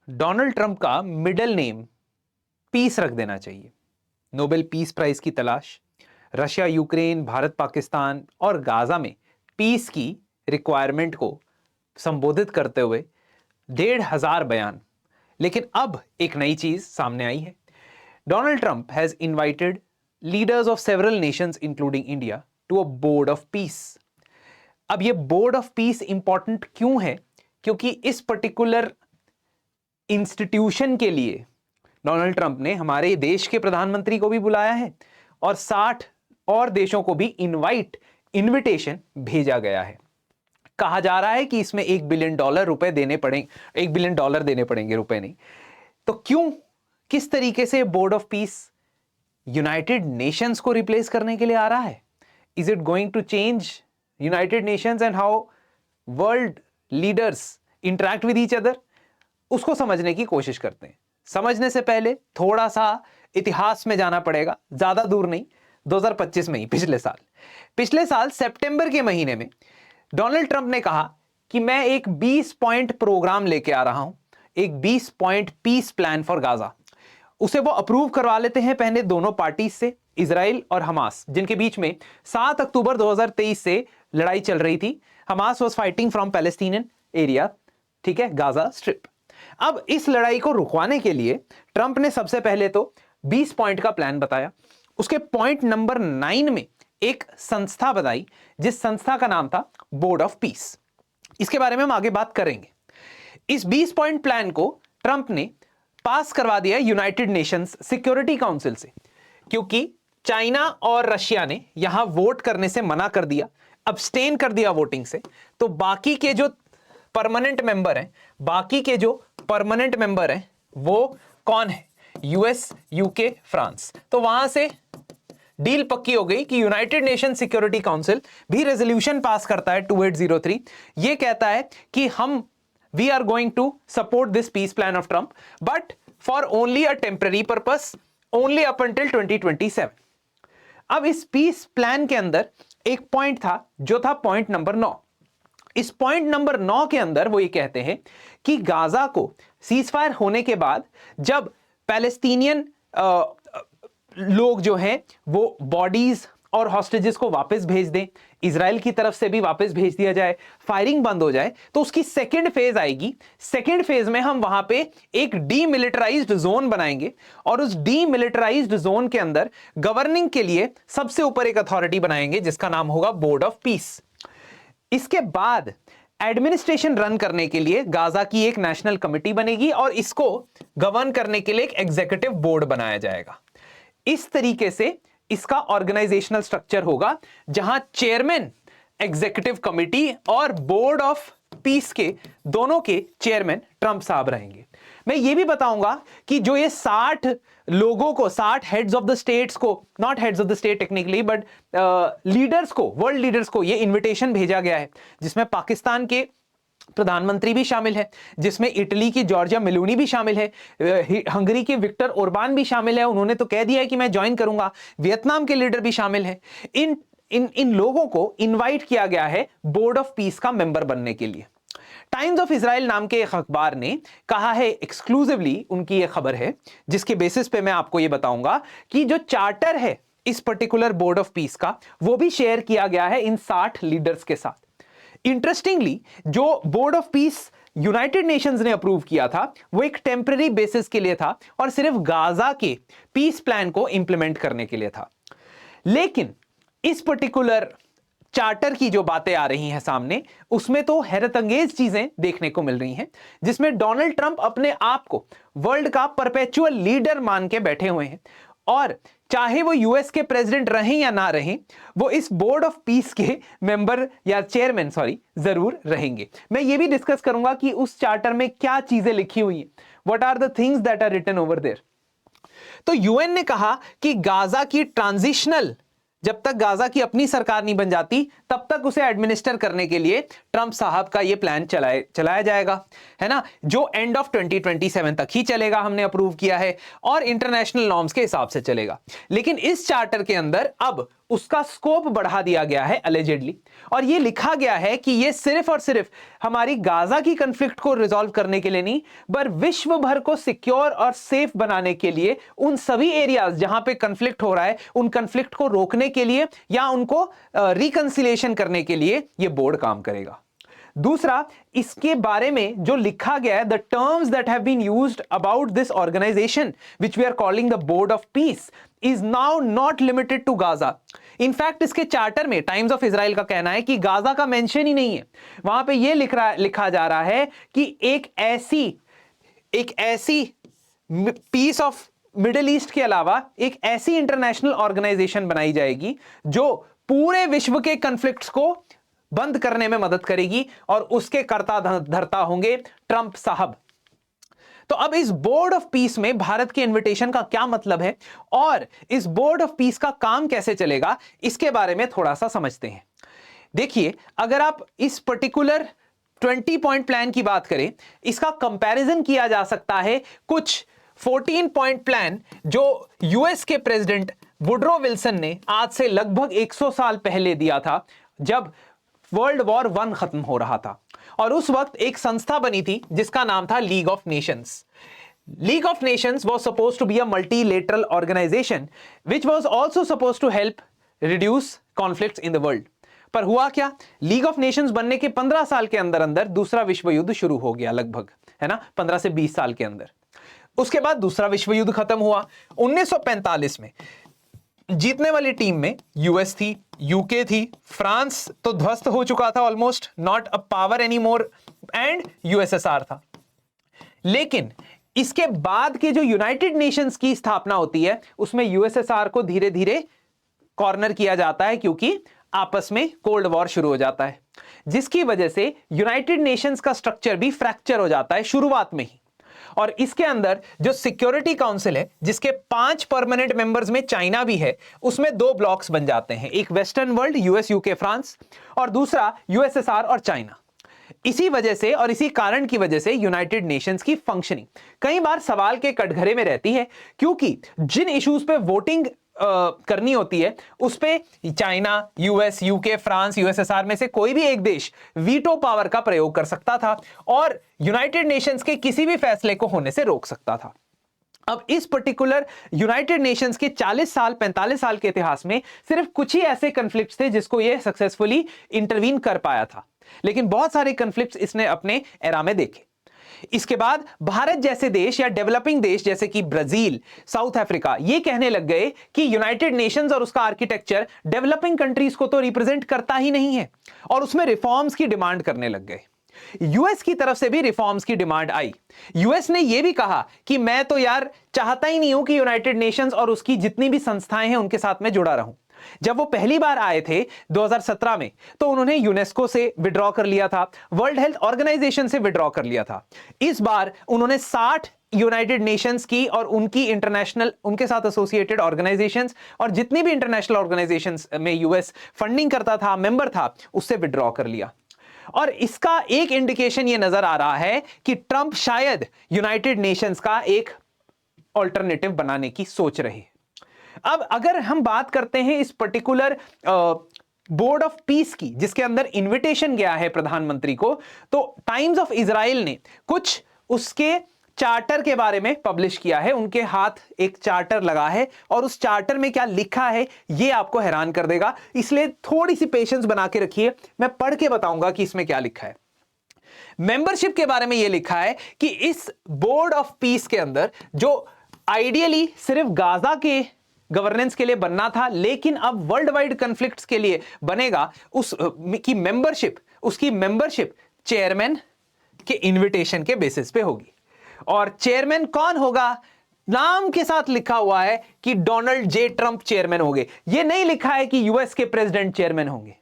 Donald Trump का middle name piece रख देना चाहिए। नोबेल पीस प्राइज की तलाश, रशिया यूक्रेन, भारत पाकिस्तान और गाजा में पीस की रिक्वायरमेंट को संबोधित करते हुए 1,500 बयान। लेकिन अब एक नई चीज सामने आई है। Donald Trump has invited leaders of several nations including India to a board of peace. अब ये बोर्ड ऑफ पीस इंपॉर्टेंट क्यों है? क्योंकि इस पर्टिकुलर इंस्टीट्यूशन के लिए डोनाल्ड ट्रंप ने हमारे देश के प्रधानमंत्री को भी बुलाया है और 60 और देशों को भी इनविटेशन भेजा गया है। कहा जा रहा है कि इसमें $1 बिलियन रुपए देने पड़ेंगे, $1 बिलियन देने पड़ेंगे, रुपए नहीं। तो क्यों, किस तरीके से board of peace United Nations को रिप्लेस करने के लिए आ रहा है? Is it going to change United Nations and how world leaders interact with each other? उसको समझने की कोशिश करते हैं। समझने से पहले थोड़ा सा इतिहास में जाना पड़ेगा, ज्यादा दूर नहीं, 2025 में ही, पिछले साल सितंबर के महीने में डोनाल्ड ट्रंप ने कहा कि मैं एक 20 पॉइंट प्रोग्राम लेके आ रहा हूं, एक 20 point peace plan for Gaza. उसे वो अप्रूव करवा लेते हैं पहले दोनों पार्टी से, इजराइल और हमास, जिनके बीच में 7 अक्टूबर 2023 से लड़ाई चल रही थी। Hamas was fighting from Palestinian area, ठीक है, गाजा स्ट्रिप। अब इस लड़ाई को रुकवाने के लिए ट्रंप ने सबसे पहले तो 20 पॉइंट का प्लान बताया। उसके पॉइंट नंबर 9 में एक संस्था बताई, जिस संस्था का नाम था बोर्ड ऑफ पीस। इसके बारे में हम आगे बात करेंगे। इस 20 पॉइंट प्लान को ट्रंप ने पास करवा दिया यूनाइटेड नेशंस सिक्योरिटी काउंसिल से, क्योंकि चाइना और रशिया ने यहां वोट करने से मना कर दिया, अब्सटेन कर दिया वोटिंग से। तो बाकी के जो परमानेंट मेंबर हैं वो कौन है? US, UK, France. तो वहां से डील पक्की हो गई कि यूनाइटेड नेशन सिक्योरिटी काउंसिल भी रेजोल्यूशन पास करता है 2803। ये कहता है कि we are going to support this peace plan of Trump, but for only a temporary purpose, only up until 2027। अब इस पीस प्लान के अंदर एक पॉइंट था, जो था पॉइंट नंबर 9। इस पॉइंट नंबर 9 के अंदर वो ये कहते हैं कि गाजा को सीजफायर होने के बाद जब पैलेस्टीनियन लोग जो हैं वो बॉडीज और हॉस्टेजेस को वापस भेज दें, इजराइल की तरफ से भी वापस भेज दिया जाए, फायरिंग बंद हो जाए, तो उसकी सेकेंड फेज आएगी। सेकेंड फेज में हम वहां पे एक डीमिलिटराइज्ड जोन बनाएंगे और उस डीमिलिटराइज्ड जोन के अंदर गवर्निंग के लिए सबसे ऊपर एक अथॉरिटी बनाएंगे जिसका नाम होगा बोर्ड ऑफ पीस। इसके बाद एडमिनिस्ट्रेशन रन करने के लिए गाजा की एक नेशनल कमिटी बनेगी और इसको गवर्न करने के लिए एक एग्जीक्यूटिव बोर्ड बनाया जाएगा। इस तरीके से इसका ऑर्गेनाइजेशनल स्ट्रक्चर होगा, जहां चेयरमैन एग्जीक्यूटिव कमिटी और बोर्ड ऑफ पीस के दोनों के चेयरमैन ट्रंप साहब रहेंगे। मैं ये भी बताऊंगा कि जो ये 60 लोगों को, 60 हेड्स ऑफ द स्टेट्स को, not heads of the state technically, but leaders को, वर्ल्ड लीडर्स को ये इनविटेशन भेजा गया है, जिसमें पाकिस्तान के प्रधानमंत्री भी शामिल है, जिसमें इटली की जॉर्जिया मेलोनी भी शामिल है, हंगरी के विक्टर ओरबान भी शामिल है, उन्होंने तो कह दिया है कि मैं ज्वाइन करूंगा, वियतनाम के लीडर भी शामिल है। इन लोगों को इनवाइट किया गया है बोर्ड ऑफ पीस का मेंबर बनने के लिए। टाइम्स ऑफ इजराइल नाम के एक अखबार ने कहा है, एक्सक्लूसिवली उनकी यह खबर है, जिसके बेसिस पे मैं आपको यह बताऊंगा कि जो चार्टर है इस पर्टिकुलर बोर्ड ऑफ पीस का, वो भी शेयर किया गया है इन 60 लीडर्स के साथ। इंटरेस्टिंगली, जो board of peace United Nations ने अप्रूव किया था वो एक टेम्पररी बेसिस के लिए था और सिर्फ गाजा के पीस प्लान को इंप्लीमेंट करने के लिए था। लेकिन इस पर्टिकुलर चार्टर की जो बातें आ रही हैं सामने, उसमें तो हैरतअंगेज चीजें देखने को मिल रही हैं, जिसमें डोनाल्ड ट्रंप अपने आप को वर्ल्ड का परपेचुअल लीडर मान के बैठे हुए हैं और चाहे वो यूएस के प्रेसिडेंट रहें या ना रहें, वो इस बोर्ड ऑफ पीस के मेंबर या चेयरमैन जरूर रहेंगे। मैं ये भी डिस्कस करूंगा कि उस चार्टर में क्या चीजें लिखी हुई हैं, what are the things that are written over there. तो यूएन ने कहा कि गाजा की ट्रांजिशनल, जब तक गाजा की अपनी सरकार नहीं बन जाती तब तक उसे एडमिनिस्टर करने के लिए ट्रंप साहब का यह प्लान चलाया जाएगा, है ना, जो एंड ऑफ 2027 तक ही चलेगा, हमने अप्रूव किया है और इंटरनेशनल नॉर्म्स के हिसाब से चलेगा। लेकिन इस चार्टर के अंदर अब उसका स्कोप बढ़ा दिया गया है अलेजेडली, और ये लिखा गया है कि ये सिर्फ और सिर्फ हमारी गाजा की कन्फ्लिक्ट को रिजॉल्व करने के लिए नहीं, पर विश्व भर को सिक्योर और सेफ बनाने के लिए, उन सभी एरियाज जहां पे कन्फ्लिक्ट हो रहा है उन कन्फ्लिक्ट को रोकने के लिए या उनको रिकंसिलिएशन करने के लिए ये बोर्ड काम करेगा। दूसरा, इसके बारे में जो लिखा गया है, the terms that have been used about this organisation which we are calling the board of peace is now not limited to Gaza. In fact इसके चार्टर में टाइम्स ऑफ इजराइल का कहना है कि गाजा का मेंशन ही नहीं है। वहां पे ये लिखा जा रहा है कि एक ऐसी पीस ऑफ मिडिल ईस्ट के अलावा एक ऐसी इंटरनेशनल ऑर्गेनाइजेशन बनाई जाएगी जो पूरे विश्व के कन्फ्लिक्ट्स को बंद करने में मदद करेगी, और उसके कर्ता धर्ता होंगे ट्रंप साहब। तो अब इस बोर्ड ऑफ पीस में भारत के इनविटेशन का क्या मतलब है और इस बोर्ड ऑफ पीस का काम कैसे चलेगा, इसके बारे में थोड़ा सा समझते हैं। देखिए, अगर आप इस पर्टिकुलर 20 पॉइंट प्लान की बात करें, इसका कंपैरिजन किया जा सकता है कुछ 14 पॉइंट प्लान जो यूएस के प्रेसिडेंट वुड्रो विल्सन ने आज से लगभग 100 साल पहले दिया था, जब वर्ल्ड वॉर 1 खत्म हो रहा था। और उस वक्त एक संस्था बनी थी जिसका नाम था League of Nations. League of Nations was supposed to be a multilateral organisation which was also supposed to help reduce conflicts in the world. पर हुआ क्या, लीग ऑफ नेशंस बनने के 15 साल के अंदर अंदर दूसरा विश्व युद्ध शुरू हो गया, लगभग, है ना, 15 से 20 साल के अंदर। उसके बाद दूसरा विश्व युद्ध खत्म हुआ। 1945 में जीतने वाली टीम में यूएस थी, यूके थी, फ्रांस तो ध्वस्त हो चुका था, almost not a power any more, and USSR था। लेकिन इसके बाद के जो यूनाइटेड नेशंस की स्थापना होती है उसमें यूएसएसआर को धीरे धीरे कॉर्नर किया जाता है, क्योंकि आपस में कोल्ड वॉर शुरू हो जाता है, जिसकी वजह से यूनाइटेड नेशंस का स्ट्रक्चर भी फ्रैक्चर हो जाता है शुरुआत में ही। और इसके अंदर जो सिक्योरिटी काउंसिल है, जिसके 5 परमानेंट मेंबर्स में चाइना भी है, उसमें 2 ब्लॉक्स बन जाते हैं, एक western world US UK France और दूसरा यूएसएसआर और चाइना। इसी वजह से और इसी कारण की वजह से यूनाइटेड नेशंस की फंक्शनिंग कई बार सवाल के कटघरे में रहती है, क्योंकि जिन इश्यूज पे वोटिंग करनी होती है उस पे China, US, UK, France, USSR में से कोई भी एक देश वीटो पावर का प्रयोग कर सकता था और यूनाइटेड नेशंस के किसी भी फैसले को होने से रोक सकता था। अब इस पर्टिकुलर यूनाइटेड नेशंस के 40 साल 45 साल के इतिहास में सिर्फ कुछ ही ऐसे कन्फ्लिक्ट्स थे जिसको यह सक्सेसफुली इंटरवीन कर पाया था, लेकिन बहुत सारे कन्फ्लिक्ट्स इसने अपने एरा में देखे। इसके बाद भारत जैसे देश या डेवलपिंग देश जैसे कि ब्राजील, साउथ अफ्रीका, ये कहने लग गए कि यूनाइटेड नेशंस और उसका आर्किटेक्चर डेवलपिंग कंट्रीज को तो रिप्रेजेंट करता ही नहीं है, और उसमें रिफॉर्म्स की डिमांड करने लग गए। यूएस की तरफ से भी रिफॉर्म्स की डिमांड आई। यूएस ने यह भी कहा कि मैं तो यार चाहता ही नहीं हूं कि यूनाइटेड नेशंस और उसकी जितनी भी संस्थाएं हैं उनके साथ में जुड़ा रहूं। जब वो पहली बार आए थे 2017 में, तो उन्होंने यूनेस्को से विड्रॉ कर लिया था, वर्ल्ड हेल्थ ऑर्गेनाइजेशन से विड्रॉ कर लिया था। इस बार उन्होंने 60 यूनाइटेड नेशंस की और उनकी इंटरनेशनल, उनके साथ एसोसिएटेड ऑर्गेनाइजेशंस और जितनी भी इंटरनेशनल ऑर्गेनाइजेशंस में यूएस फंडिंग करता था, मेंबर था, उससे विड्रॉ कर लिया। और इसका एक इंडिकेशन ये नजर आ रहा है कि ट्रंप शायद यूनाइटेड नेशंस का एक ऑल्टरनेटिव बनाने की सोच रहे। अब अगर हम बात करते हैं इस पर्टिकुलर बोर्ड ऑफ पीस की, जिसके अंदर इनविटेशन गया है प्रधानमंत्री को, तो टाइम्स ऑफ इजराइल ने कुछ उसके चार्टर के बारे में पब्लिश किया है। उनके हाथ एक चार्टर लगा है और उस चार्टर में क्या लिखा है यह आपको हैरान कर देगा, इसलिए थोड़ी सी पेशेंस बना के रखिए, मैं पढ़ के बताऊंगा कि इसमें क्या लिखा है। मेंबरशिप के बारे में यह लिखा है कि इस बोर्ड ऑफ पीस के अंदर, जो आइडियली सिर्फ गाजा के गवर्नेंस के लिए बनना था, लेकिन अब वर्ल्ड वाइड कॉन्फ्लिक्ट्स के लिए बनेगा, उसकी मेंबरशिप चेयरमैन के इनविटेशन के बेसिस पे होगी। और चेयरमैन कौन होगा? नाम के साथ लिखा हुआ है कि डोनाल्ड जे ट्रंप चेयरमैन होंगे। यह नहीं लिखा है कि यूएस के प्रेसिडेंट चेयरमैन होंगे,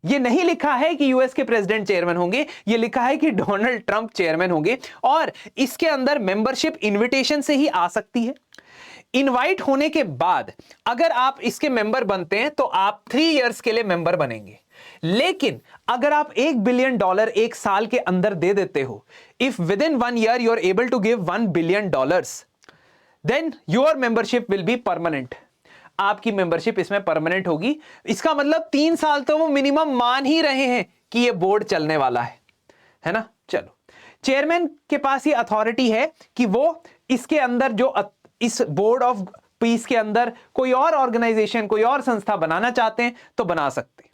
यह नहीं लिखा है कि यूएस के प्रेसिडेंट चेयरमैन होंगे, यह लिखा है कि डोनाल्ड ट्रंप चेयरमैन होंगे। और इसके अंदर मेंबरशिप इनविटेशन से ही आ सकती है। इनवाइट होने के बाद अगर आप इसके मेंबर बनते हैं तो आप 3 इयर्स के लिए मेंबर बनेंगे। लेकिन अगर आप $1 बिलियन एक साल के अंदर दे देते हो, if within 1 year you are able to give $1 billion, then your membership will be permanent. आपकी मेंबरशिप इसमें परमानेंट होगी। इसका मतलब 3 साल तो वो मिनिमम मान ही रहे हैं कि ये बोर्ड चलने वाला है ना। चलो, चेयरमैन के पास ये अथॉरिटी है कि वो इसके अंदर जो इस बोर्ड ऑफ पीस के अंदर कोई और ऑर्गेनाइजेशन, कोई और संस्था बनाना चाहते हैं तो बना सकते हैं।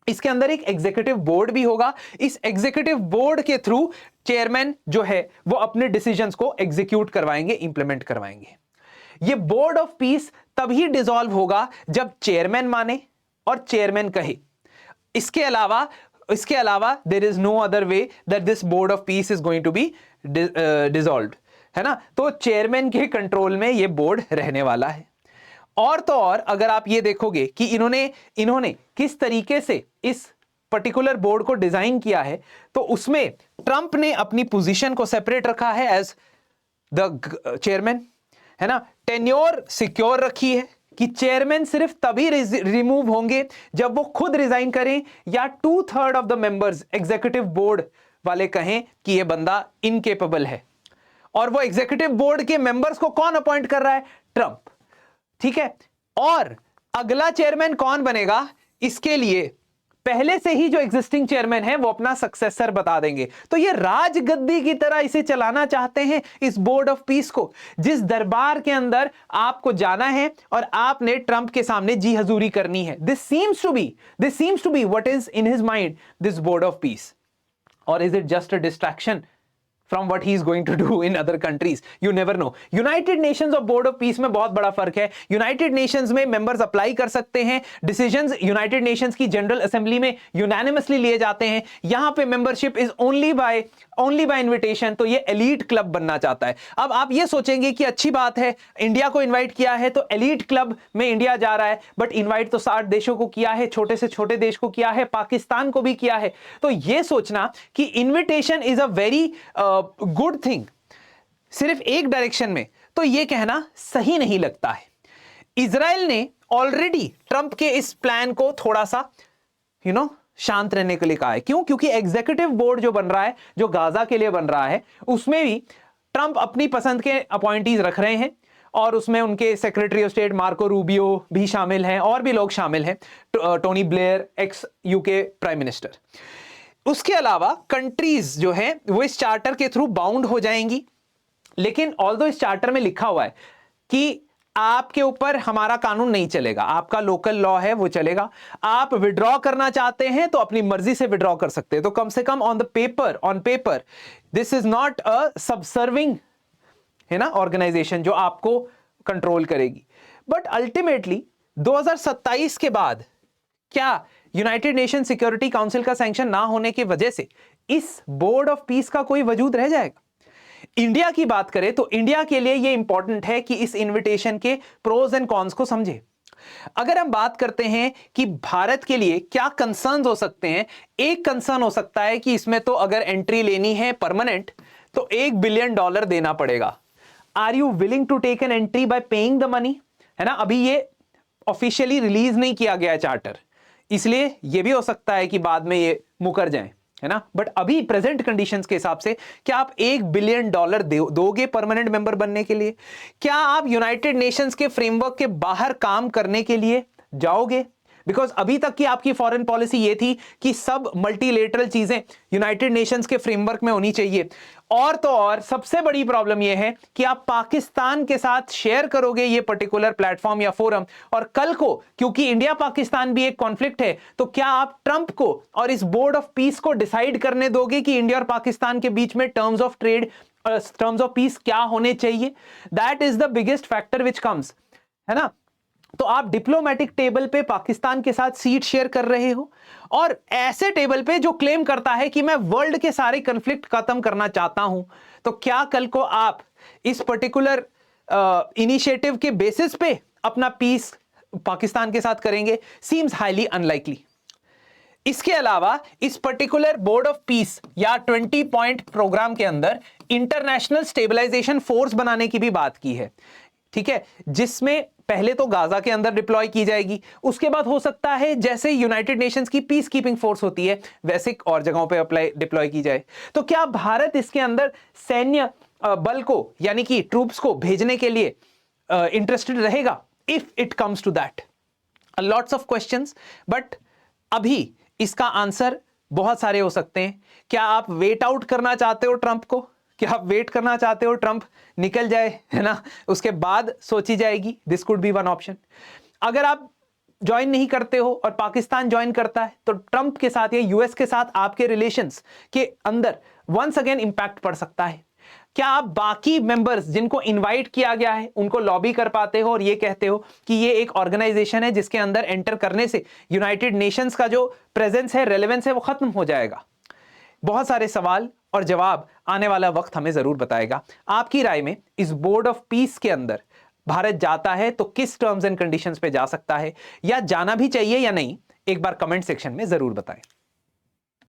इसके अंदर एक एग्जीक्यूटिव बोर्ड भी होगा। इस एग्जीक्यूटिव बोर्ड के थ्रू चेयरमैन जो है वो अपने डिसीजंस को एग्जीक्यूट करवाएंगे, इंप्लीमेंट करवाएंगे। ये बोर्ड ऑफ पीस तभी डिसॉल्व होगा जब चेयरमैन माने और चेयरमैन कहे। इसके अलावा there is no other way that this board of peace is going to be dissolved, है ना। तो चेयरमैन के कंट्रोल में ये बोर्ड रहने वाला है। और तो और अगर आप ये देखोगे कि इन्होंने किस तरीके से इस पर्टिकुलर बोर्ड को डिजाइन किया है, तो उसमें ट्रंप ने अपनी पोजीशन को सेपरेट रखा है एज द चेयरमैन, है ना। टेन्योर सिक्योर रखी है कि चेयरमैन सिर्फ तभी रिमूव होंगे जब वो खुद रिजाइन करें या 2/3 of the members executive board वाले कहें कि ये बंदा इनकेपेबल है। और वो एग्जीक्यूटिव बोर्ड के मेंबर्स को कौन अपॉइंट कर रहा है? ट्रंप, ठीक है। और अगला चेयरमैन कौन बनेगा, इसके लिए पहले से ही जो एग्जिस्टिंग चेयरमैन है वो अपना सक्सेसर बता देंगे। तो ये राजगद्दी की तरह इसे चलाना चाहते हैं, इस बोर्ड ऑफ पीस को, जिस दरबार के अंदर आपको जाना है और आपने ट्रंप के सामने जी हजूरी करनी है। This seems to be what is in his mind, this board of peace. और is it just a distraction from what he is going to do in other countries? You never know. United Nations और Board of Peace में बहुत बड़ा फर्क है। United Nations में members apply कर सकते हैं, decisions United Nations की जनरल असेंबली में unanimously लिए जाते हैं। यहां पे membership is only by invitation। तो ये एलीट क्लब बनना चाहता है। अब आप ये सोचेंगे कि अच्छी बात है, इंडिया को इन्वाइट किया है तो एलीट क्लब में इंडिया जा रहा है, बट इन्वाइट तो 60 देशों को किया है, छोटे से छोटे देश को किया है, पाकिस्तान को भी किया है। तो ये सोचना कि invitation is a very good thing सिर्फ एक डायरेक्शन में, तो यह कहना सही नहीं लगता है। इजराइल ने ऑलरेडी ट्रंप के इस प्लान को थोड़ा सा शांत रहने के लिए कहा है। क्यों? क्योंकि एग्जीक्यूटिव बोर्ड जो बन रहा है, जो गाजा के लिए बन रहा है, उसमें भी ट्रंप अपनी पसंद के अपॉइंटीज रख रहे हैं और उसमें उनके secretary of state Marco Rubio भी शामिल हैं और भी लोग शामिल हैं, Tony Blair x UK prime minister. उसके अलावा कंट्रीज जो है वो इस चार्टर के थ्रू बाउंड हो जाएंगी, लेकिन ऑल्दो इस चार्टर में लिखा हुआ है कि आपके ऊपर हमारा कानून नहीं चलेगा, आपका लोकल लॉ है वो चलेगा। आप विड्रॉ करना चाहते हैं तो अपनी मर्जी से विड्रॉ कर सकते हैं। तो कम से कम on paper this is not a subserving, है ना, ऑर्गेनाइजेशन जो आपको कंट्रोल करेगी। बट अल्टीमेटली 2027 के बाद क्या यूनाइटेड नेशन सिक्योरिटी काउंसिल का सैंक्शन ना होने की वजह से इस बोर्ड ऑफ पीस का कोई वजूद रह जाएगा? इंडिया की बात करें तो इंडिया के लिए यह इंपॉर्टेंट है कि इस इनविटेशन के प्रोज एंड कॉन्स को समझे। अगर हम बात करते हैं कि भारत के लिए क्या कंसर्न्स हो सकते हैं, एक कंसर्न हो सकता है कि इसमें तो अगर एंट्री लेनी है परमानेंट तो $1 बिलियन देना पड़ेगा। Are you willing to take an entry by paying the money, है ना। अभी ये ऑफिशियली रिलीज नहीं किया गया चार्टर, इसलिए यह भी हो सकता है कि बाद में ये मुकर जाएं, है ना। बट अभी प्रेजेंट कंडीशंस के हिसाब से क्या आप $1 बिलियन दोगे परमानेंट मेंबर बनने के लिए? क्या आप यूनाइटेड नेशंस के फ्रेमवर्क के बाहर काम करने के लिए जाओगे? बिकॉज अभी तक की आपकी फॉरेन पॉलिसी ये थी कि सब मल्टीलेटरल चीजें यूनाइटेड नेशंस के फ्रेमवर्क में होनी चाहिए। और तो और सबसे बड़ी प्रॉब्लम यह है कि आप पाकिस्तान के साथ शेयर करोगे ये पर्टिकुलर प्लेटफॉर्म या फोरम, और कल को क्योंकि इंडिया पाकिस्तान भी एक कॉन्फ्लिक्ट है, तो क्या आप ट्रंप को और इस बोर्ड ऑफ पीस को डिसाइड करने दोगे कि इंडिया और पाकिस्तान के बीच में terms of trade, terms of peace क्या होने चाहिए? That is the biggest factor which comes, है ना। तो आप डिप्लोमेटिक टेबल पे पाकिस्तान के साथ सीट शेयर कर रहे हो, और ऐसे टेबल पे जो क्लेम करता है कि मैं वर्ल्ड के सारे कॉन्फ्लिक्ट खत्म करना चाहता हूं, तो क्या कल को आप इस पर्टिकुलर इनिशिएटिव के बेसिस पे अपना पीस पाकिस्तान के साथ करेंगे? Seems highly unlikely. इसके अलावा इस पर्टिकुलर बोर्ड ऑफ पीस या 20 पॉइंट प्रोग्राम के अंदर इंटरनेशनल स्टेबलाइजेशन फोर्स बनाने की भी बात की है, ठीक है, जिसमें पहले तो गाजा के अंदर डिप्लॉय की जाएगी, उसके बाद हो सकता है जैसे यूनाइटेड नेशंस की पीस कीपिंग फोर्स होती है वैसे और जगहों पे डिप्लॉय की जाए। तो क्या भारत इसके अंदर सैन्य बल को यानी कि ट्रूप्स को भेजने के लिए इंटरेस्टेड रहेगा? If it comes to that. Lots of questions, but अभी इसका आंसर बहुत सारे हो सकते हैं। क्या आप वेट आउट करना चाहते हो ट्रंप को? क्या आप वेट करना चाहते हो ट्रंप निकल जाए, है ना, उसके बाद सोची जाएगी? This could be one option. अगर आप ज्वाइन नहीं करते हो और पाकिस्तान ज्वाइन करता है तो ट्रंप के साथ या यूएस के साथ आपके रिलेशंस के अंदर वंस अगेन इंपैक्ट पड़ सकता है। क्या आप बाकी मेंबर्स जिनको इनवाइट किया गया है उनको लॉबी कर पाते हो और ये कहते हो कि ये एक ऑर्गेनाइजेशन है जिसके अंदर एंटर करने से यूनाइटेड नेशंस का जो प्रेजेंस है, रेलेवेंस है, वो खत्म हो जाएगा? बहुत सारे सवाल और जवाब आने वाला वक्त हमें जरूर बताएगा। आपकी राय में इस बोर्ड ऑफ पीस के अंदर भारत जाता है तो किस टर्म्स एंड कंडीशंस पे जा सकता है, या जाना भी चाहिए या नहीं, एक बार कमेंट सेक्शन में जरूर बताएं।